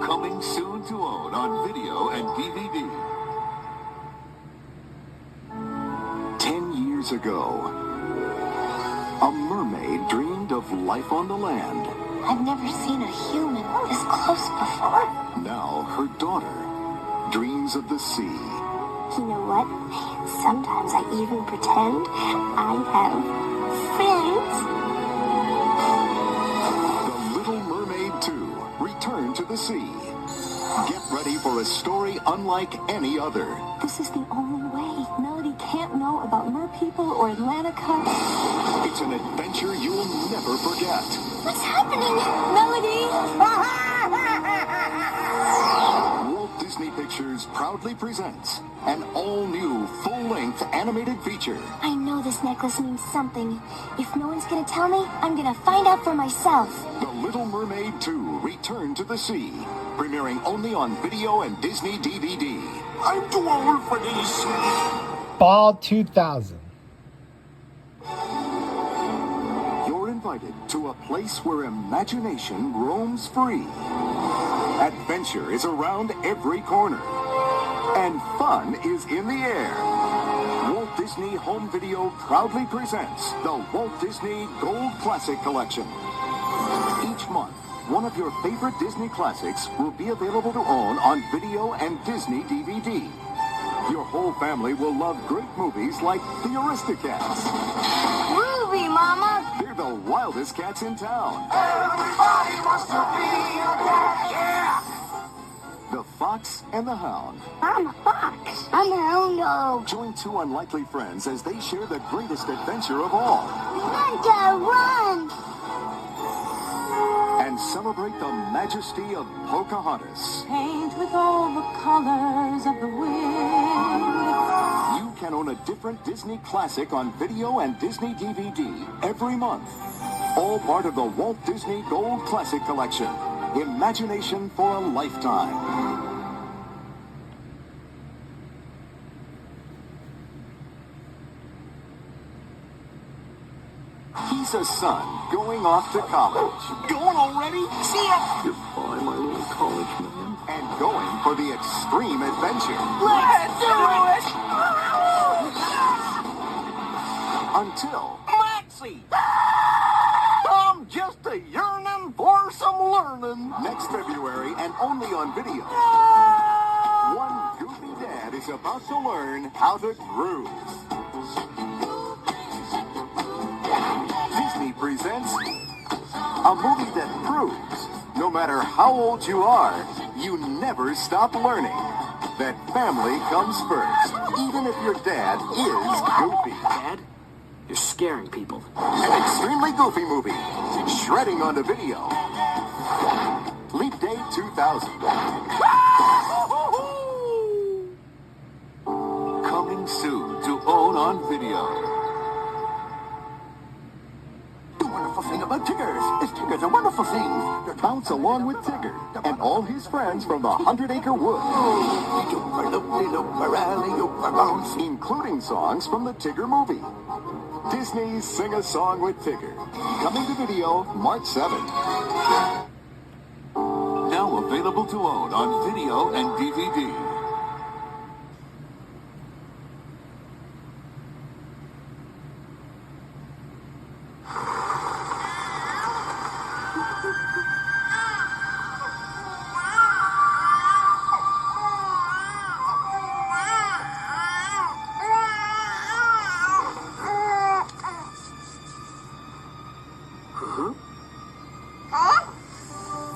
Coming soon to own on video and DVD. 10 years ago, a mermaid dreamed of life on the land. I've never seen a human this close before. Now her daughter dreams of the sea. You know what? Sometimes I even pretend I have friends. The Little Mermaid 2, Return to the Sea. Get ready for a story unlike any other. This is the only way. Melody can't know about merpeople or Atlantica. It's an adventure you'll never forget. What's happening? Melody! Walt Disney Pictures proudly presents an all-new, full-length animated feature. I know this necklace means something. If no one's gonna tell me, I'm gonna find out for myself. The Little Mermaid 2, Return to the Sea. Premiering only on video and Disney DVD. I'm too old for this. Fall 2000. You're invited to a place where imagination roams free. Adventure is around every corner. And fun is in the air. Walt Disney Home Video proudly presents the Walt Disney Gold Classic Collection. Each month, one of your favorite Disney classics will be available to own on video and Disney DVD. Your whole family will love great movies like the Aristocats. Ruby, Mama! They're the wildest cats in town. Everybody wants to be a cat, yeah! The Fox and the Hound. I'm a fox. I'm a hound dog. Join two unlikely friends as they share the greatest adventure of all. Run, Dad, run! And celebrate the majesty of Pocahontas. Paint with all the colors of the wind. You can own a different Disney classic on video and Disney DVD every month. All part of the Walt Disney Gold Classic Collection. Imagination for a lifetime. He's a son going off to college. Going already? See ya! Goodbye, my little college man. And going for the extreme adventure. Let's do it! Until Maxie! I'm just a yearning for some learning. next February and only on video. One goofy dad is about to learn how to cruise. Disney presents a movie that proves no matter how old you are, you never stop learning that family comes first, even if your dad is goofy. Dad, you're scaring people. An extremely goofy movie, shredding onto video. Leap Day 2000. Coming soon to own on video. The wonderful thing about Tiggers is Tiggers are wonderful things. Bounce along with Tigger and all his friends from the 100-Acre Wood. Including songs from the Tigger movie. Disney's Sing a Song with Tigger. Coming to video March 7th. Now available to own on video and DVD.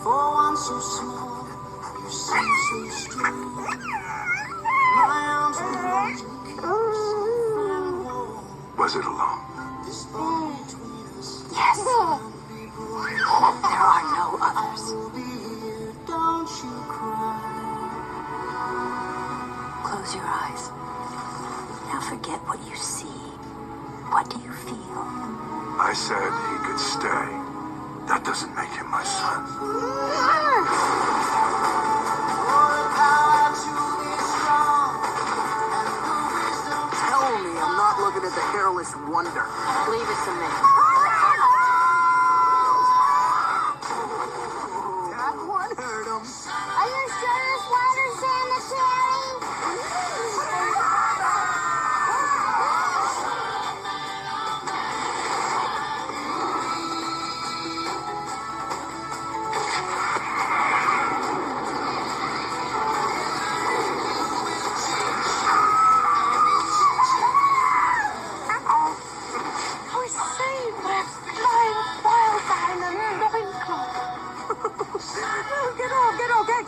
For one so small, you seem so strong. My arms around you, Was it alone? this thing between us. Yes. There are no others. We'll be here, don't you cry. Close your eyes. Now forget what you see. What do you feel? I said he could stay. That doesn't make him my son. Tell me I'm not looking at the hairless wonder. Leave it to me. That one hurt him. Are you sure this water's sanitary? We're saved by a flying wildfire in a loincloth.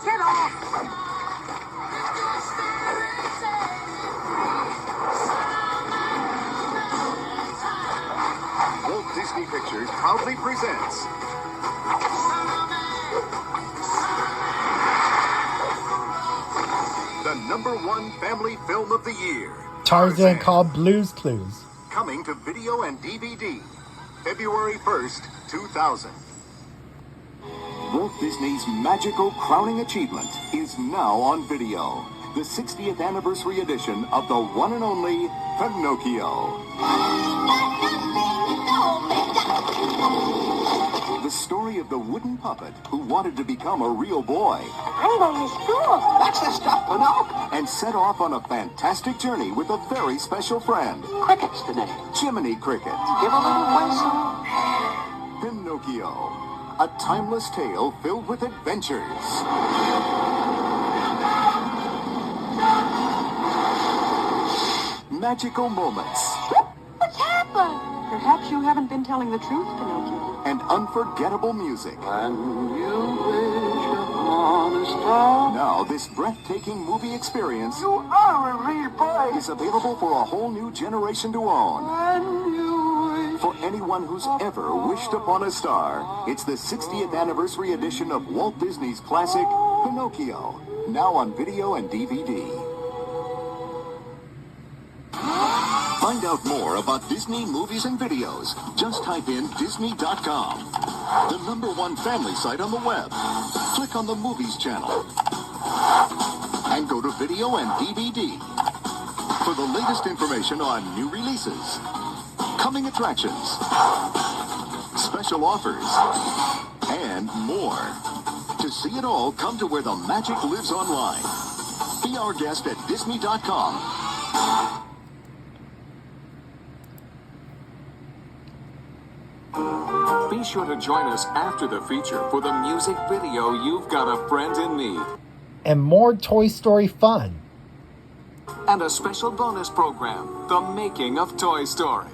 Get off. Walt Disney Pictures proudly presents the #1 family film of the year, Tarzan called Blue's Clues. coming to video and DVD, February 1st, 2000. Walt Disney's magical crowning achievement is now on video. The 60th anniversary edition of the one and only Pinocchio. The story of the wooden puppet who wanted to become a real boy I'm going to school. That's the stuff, Pinocchio. And set off on a fantastic journey with a very special friend, Cricket's the name. Jiminy Cricket. Give a little whistle. Pinocchio, a timeless tale filled with adventures. Magical moments What's happened? Perhaps you haven't been telling the truth, Pinocchio. and unforgettable music. When you wish upon a star. Now, this breathtaking movie experience You are a real boy. is available for a whole new generation to own. When you wish. For anyone who's ever wished upon a star, it's the 60th anniversary edition of Walt Disney's classic, Pinocchio, now on video and DVD. Find out more about Disney movies and videos. Just type in Disney.com, the #1 family site on the web. Click on the Movies channel and go to video and DVD for the latest information on new releases, coming attractions, special offers, and more. To see it all, come to where the magic lives online. Be our guest at Disney.com. Be sure to join us after the feature for the music video You've Got a Friend in Need, And more Toy Story fun. and a special bonus program, The Making of Toy Story.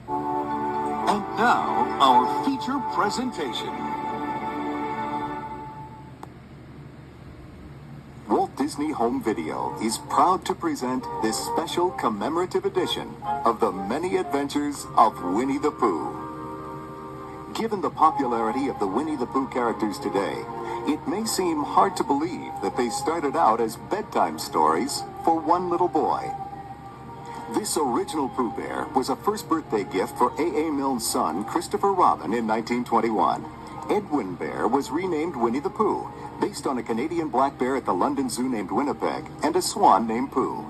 And now, our feature presentation. Walt Disney Home Video is proud to present this special commemorative edition of the many adventures of Winnie the Pooh. Given the popularity of the Winnie the Pooh characters today, it may seem hard to believe that they started out as bedtime stories for one little boy. This original Pooh Bear was a first birthday gift for A.A. Milne's son, Christopher Robin, in 1921. Edwin Bear was renamed Winnie the Pooh, based on a Canadian black bear at the London Zoo named Winnipeg, and a swan named Pooh.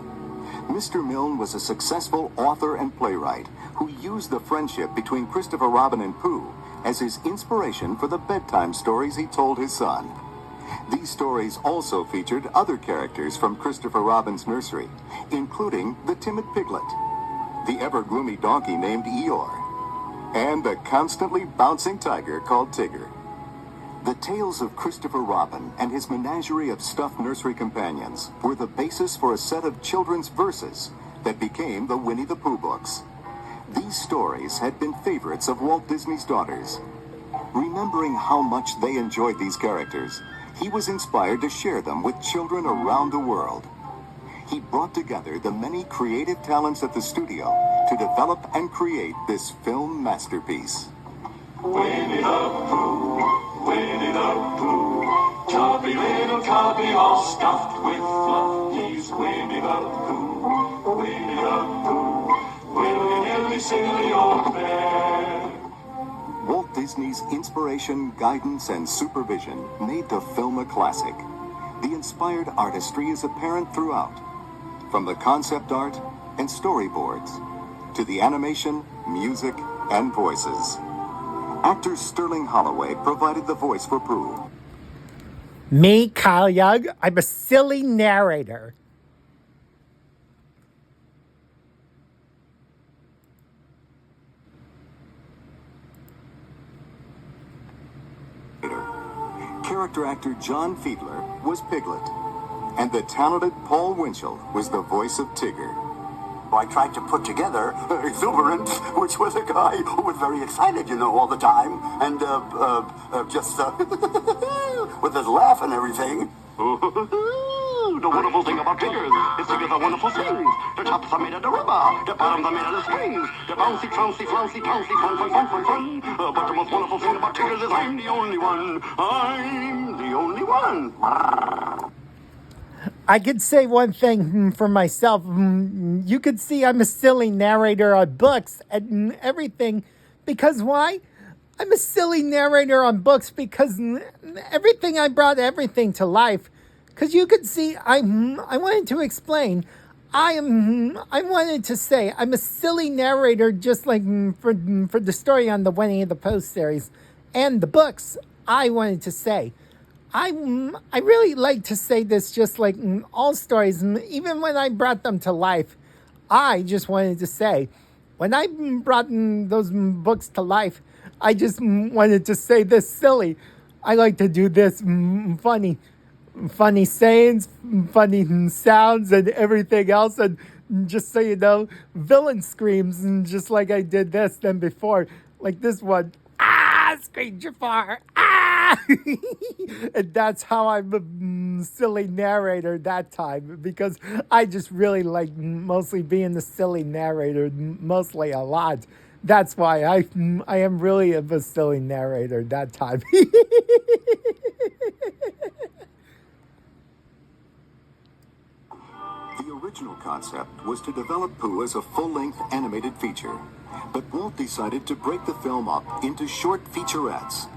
Mr. Milne was a successful author and playwright who used the friendship between Christopher Robin and Pooh as his inspiration for the bedtime stories he told his son. These stories also featured other characters from Christopher Robin's nursery, including the timid piglet, the ever-gloomy donkey named Eeyore, and the constantly bouncing tiger called Tigger. The tales of Christopher Robin and his menagerie of stuffed nursery companions were the basis for a set of children's verses that became the Winnie the Pooh books. These stories had been favorites of Walt Disney's daughters. Remembering how much they enjoyed these characters, he was inspired to share them with children around the world. He brought together the many creative talents at the studio to develop and create this film masterpiece. Winnie the Pooh, Winnie the Pooh, chubby little cubby all stuffed with fluff. He's Winnie the Pooh, Winnie the Pooh, willy-nilly, silly old bear. Walt Disney's inspiration, guidance, and supervision made the film a classic. the inspired artistry is apparent throughout, from the concept art and storyboards to the animation, music, and voices. Actor Sterling Holloway provided the voice for Pooh. Me, Kyle Young, I'm a silly narrator. Character actor John Fiedler was Piglet, and the talented Paul Winchell was the voice of Tigger. I tried to put together Exuberant, which was a guy who was very excited, all the time, and just with his laugh and everything. The wonderful thing about Tigers is Tigers are wonderful things. The tops are made of the rubber, the bottoms are made of the springs. The bouncy, flouncy, flouncy, pouncy, fun, fun, fun, fun, fun. But the most wonderful thing about Tigers is I'm the only one. I'm the only one. I could say one thing for myself. You could see I'm a silly narrator on books and everything. Because why? I'm a silly narrator on books because everything, I brought everything to life. Because you could see, I wanted to explain. I wanted to say I'm a silly narrator, just like for the story on the Winnie the Pooh series and the books. I wanted to say, I really like to say this, just like all stories, even when I brought them to life. I just wanted to say, when I brought those books to life, I just wanted to say this silly. I like to do this funny sayings, funny sounds, and everything else. And just so you know, villain screams, and just like I did this then before, like this one, scream Jafar, and that's how I'm a silly narrator that time, because I just really like mostly being the silly narrator, mostly a lot. That's why I am really a silly narrator that time. The original concept was to develop Pooh as a full-length animated feature, but Walt decided to break the film up into short featurettes.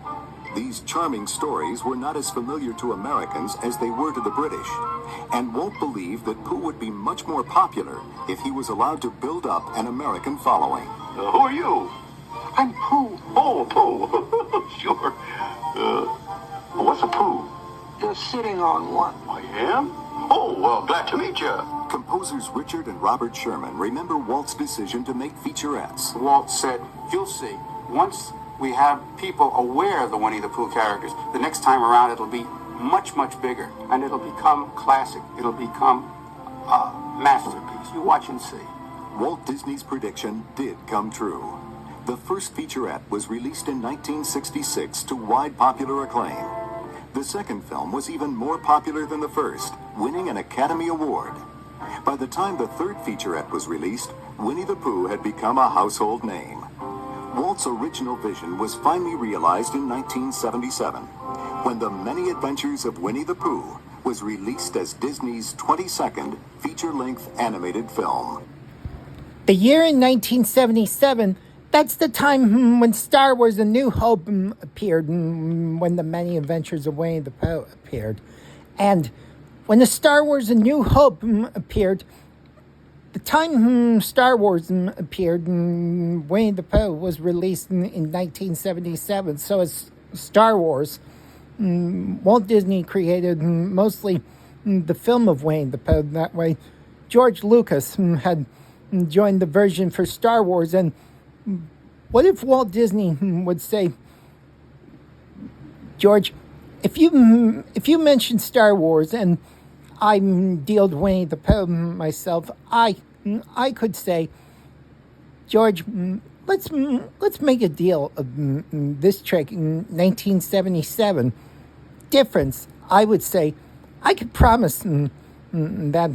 These charming stories were not as familiar to Americans as they were to the British, and Walt believed that Pooh would be much more popular if he was allowed to build up an American following. Who are you? I'm Pooh. Oh, Pooh. Sure. What's a Pooh? You're sitting on one. I am? Oh, well, glad to meet you. Composers Richard and Robert Sherman remember Walt's decision to make featurettes. Walt said, you'll see, once we have people aware of the Winnie the Pooh characters, the next time around it'll be much, much bigger, and it'll become classic. It'll become a masterpiece. You watch and see. Walt Disney's prediction did come true. The first featurette was released in 1966 to wide popular acclaim. The second film was even more popular than the first, winning an Academy Award. By the time the third featurette was released, Winnie the Pooh had become a household name. Walt's original vision was finally realized in 1977, when The Many Adventures of Winnie the Pooh was released as Disney's 22nd feature-length animated film. The year in 1977, that's the time when Star Wars A New Hope appeared, when The Many Adventures of Winnie the Pooh appeared. And when the Star Wars A New Hope appeared, the time Star Wars appeared, Winnie the Pooh was released in 1977. So as Star Wars, Walt Disney created mostly the film of Winnie the Pooh. That way, George Lucas had joined the version for Star Wars. And what if Walt Disney would say, George, if you mention Star Wars and I deal with Winnie the Pooh myself, I could say, George, let's make a deal of this trick in 1977. Difference, I would say, I could promise that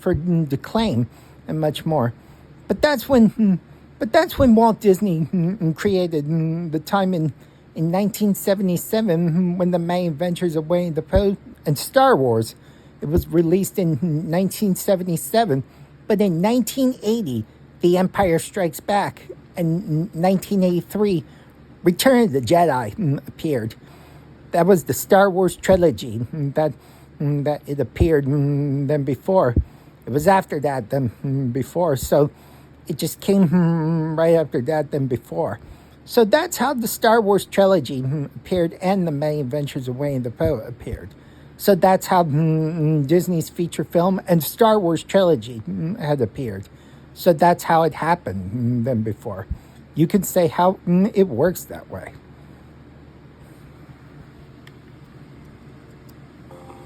for the claim and much more. But that's when Walt Disney created the time in 1977 when The Many Adventures of Winnie the Pooh and Star Wars. It was released in 1977, but in 1980, The Empire Strikes Back, and 1983, Return of the Jedi appeared. That was the Star Wars trilogy that that it appeared than before. It was after that than before. So it just came right after that than before. So that's how the Star Wars trilogy appeared and the Many Adventures of Winnie the Pooh appeared. So that's how Disney's feature film and Star Wars trilogy had appeared. So that's how it happened than before. You can say how it works that way.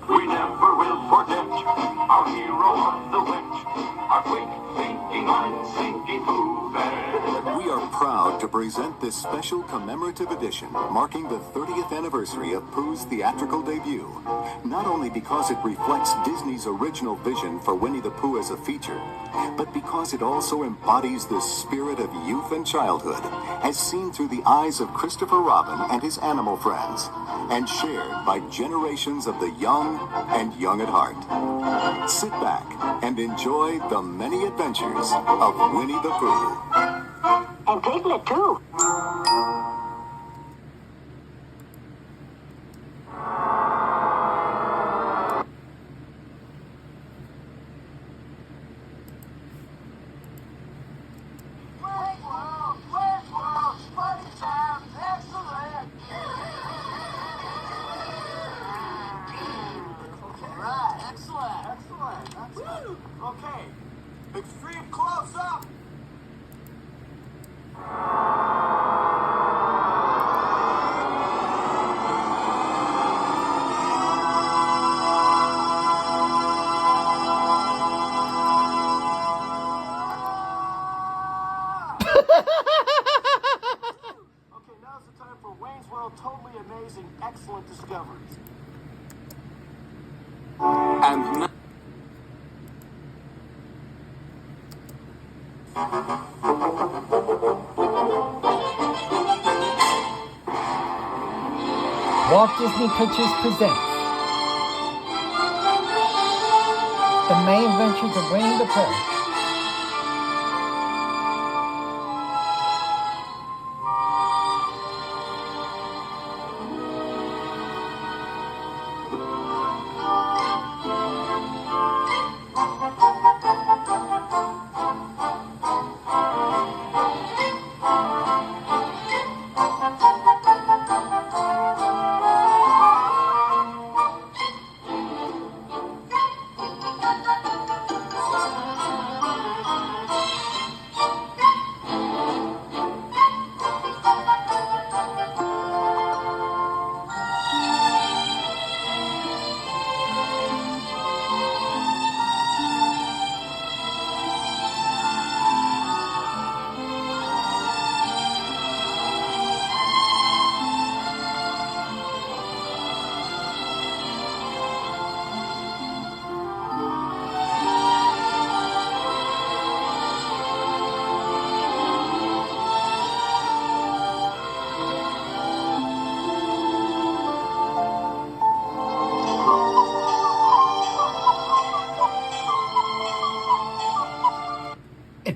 We never will forget our hero of the witch, our quick thinking, unthinking Pooh Bear. We are proud to present this special commemorative edition marking the 30th anniversary of Pooh's theatrical debut. Not only because it reflects Disney's original vision for Winnie the Pooh as a feature, but because it also embodies the spirit of youth and childhood as seen through the eyes of Christopher Robin and his animal friends, and shared by generations of the young and young at heart. Sit back and enjoy the many adventures of Winnie the Pooh. And Piglet, too. Okay, extreme close up. Okay, now's the time for Wayne's World Totally Amazing Excellent Discoveries. And now, Walt Disney Pictures presents The Many Adventures of Winnie the Pooh.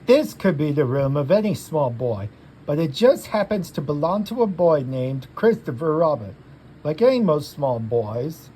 This could be the room of any small boy, but it just happens to belong to a boy named Christopher Robin. Like any most small boys,